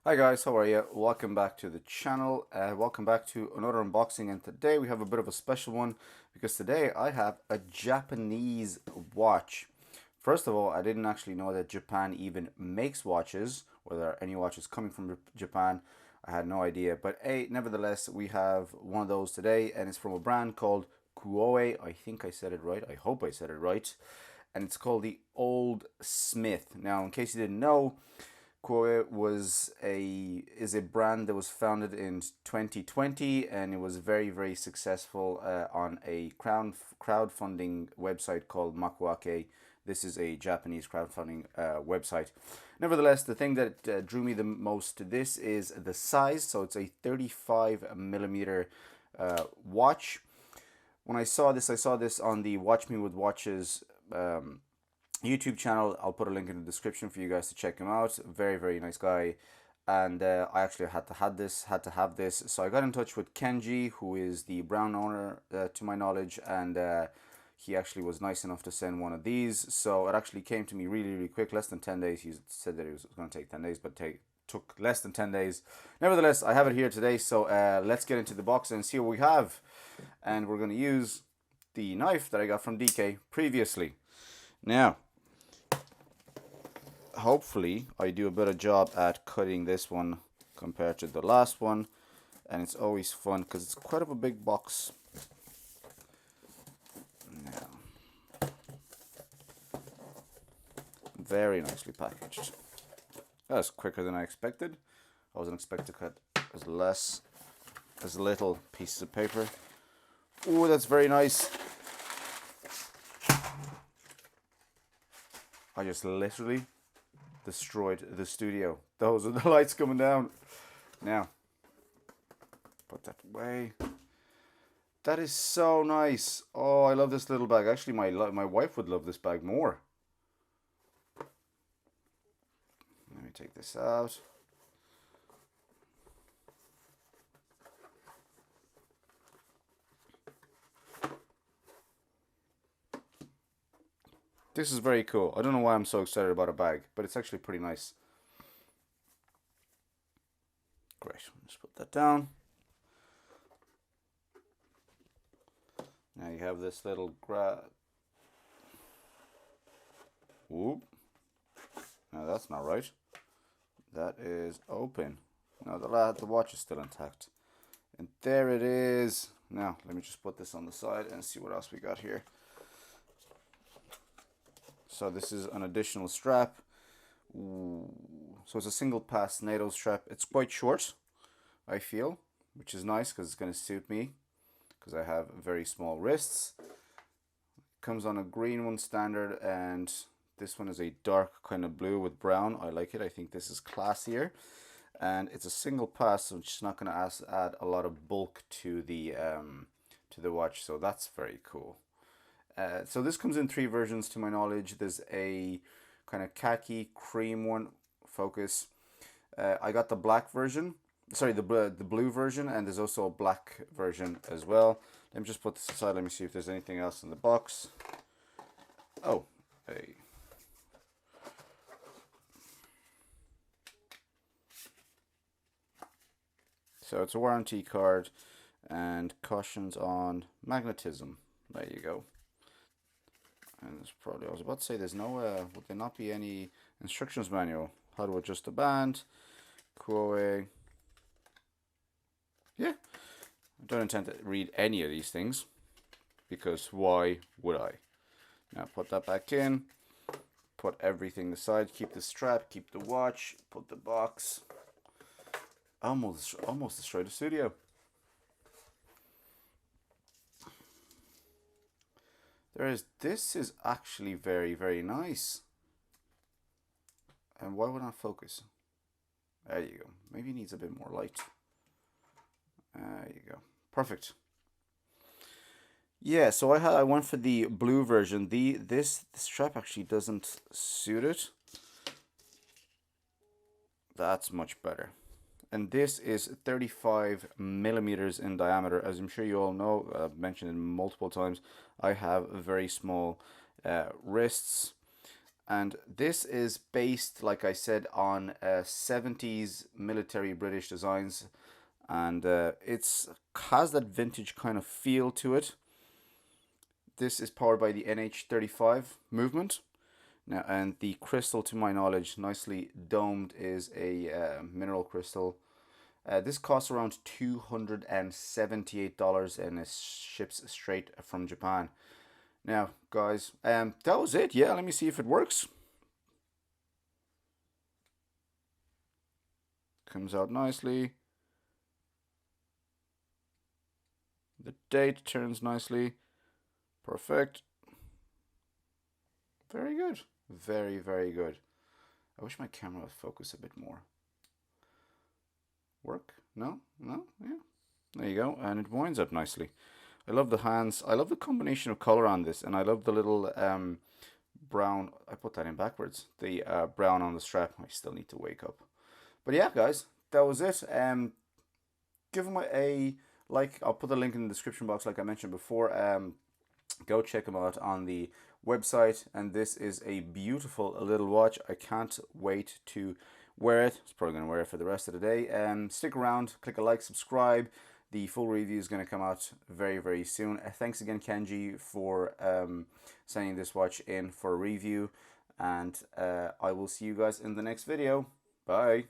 Hi guys, how are you? Welcome back to the channel. Welcome back to another unboxing, and today we have a bit of a special one because today I have a Japanese watch. First of all, I didn't actually know that Japan even makes watches, or there are any watches coming from Japan. I had no idea, but nevertheless, we have one of those today, and it's from a brand called KUOE. I think I said it right. I hope I said it right. And it's called the Old Smith. Now, in case you didn't know, KUOE is a brand that was founded in 2020, and it was very successful on a crowdfunding website called Makuake. This is a Japanese crowdfunding website. Nevertheless, the thing that drew me the most to this is the size. So it's a 35 millimeter watch. When I saw this on the Watch Me with Watches YouTube channel. I'll put a link in the description for you guys to check him out. Very nice guy, and I actually had to have this. So I got in touch with Kenji, who is the brand owner, to my knowledge, and he actually was nice enough to send one of these. So it actually came to me really quick, less than 10 days. He said that it was going to take 10 days, but took less than 10 days. Nevertheless, I have it here today. So let's get into the box and see what we have, and we're going to use the knife that I got from DK previously. Now, hopefully I do a better job at cutting this one compared to the last one, and it's always fun because it's quite of a big box. Now, very nicely packaged. That's quicker than I expected. I wasn't expecting to cut as little pieces of paper. Oh, that's very nice. I just literally destroyed the studio. Those are the lights coming down. Now, put that away. That is so nice. Oh, I love this little bag. Actually, my wife would love this bag more. Let me take this out. This is very cool. I don't know why I'm so excited about a bag, but it's actually pretty nice. Great. Let's put that down. Now you have this little Whoop. No, that's not right. That is open. No, the watch is still intact. And there it is. Now, let me just put this on the side and see what else we got here. So this is an additional strap. Ooh. So it's a single pass NATO strap. It's quite short, I feel, which is nice because it's going to suit me because I have very small wrists. Comes on a green one standard, and this one is a dark kind of blue with brown. I like it. I think this is classier, and it's a single pass, so it's not going to add a lot of bulk to the watch. So that's very cool. So this comes in three versions to my knowledge. There's a kind of khaki cream one, focus. I got the black version. Sorry, the blue version, and there's also a black version as well. Let me just put this aside. Let me see if there's anything else in the box. Oh, hey. So it's a warranty card and cautions on magnetism. There you go. And there's probably, I was about to say, there's no, would there not be any instructions manual? How to adjust the band, KUOE. Yeah, I don't intend to read any of these things because why would I? Now put that back in, put everything aside, keep the strap, keep the watch, put the box. Almost destroyed the studio. This is actually very nice. And why would not focus? There you go. Maybe it needs a bit more light. There you go. Perfect. Yeah, so I went for the blue version. This strap actually doesn't suit it. That's much better. And this is 35 millimeters in diameter. As I'm sure you all know, I've mentioned it multiple times, I have very small wrists, And this is based, like I said, on 70s military British designs, and it's has that vintage kind of feel to it. This is powered by the NH35 movement. Now, and the crystal, to my knowledge, nicely domed, is a mineral crystal. This costs around $278 and it ships straight from Japan. Now, guys, that was it. Yeah, let me see if it works. Comes out nicely. The date turns nicely. Perfect. Very good. Very, very good. I wish my camera would focus a bit more. Work? No? No? Yeah. There you go. And it winds up nicely. I love the hands. I love the combination of color on this. And I love the little brown. I put that in backwards. The brown on the strap. I still need to wake up. But yeah, guys. That was it. Give them a like. I'll put the link in the description box like I mentioned before. Go check them out on the website. And this is a beautiful little watch. I can't wait to wear it. It's probably going to wear it for the rest of the day. Stick around, click a like, subscribe. The full review is going to come out very, very soon. Thanks again, Kenji, for sending this watch in for a review. And I will see you guys in the next video. Bye.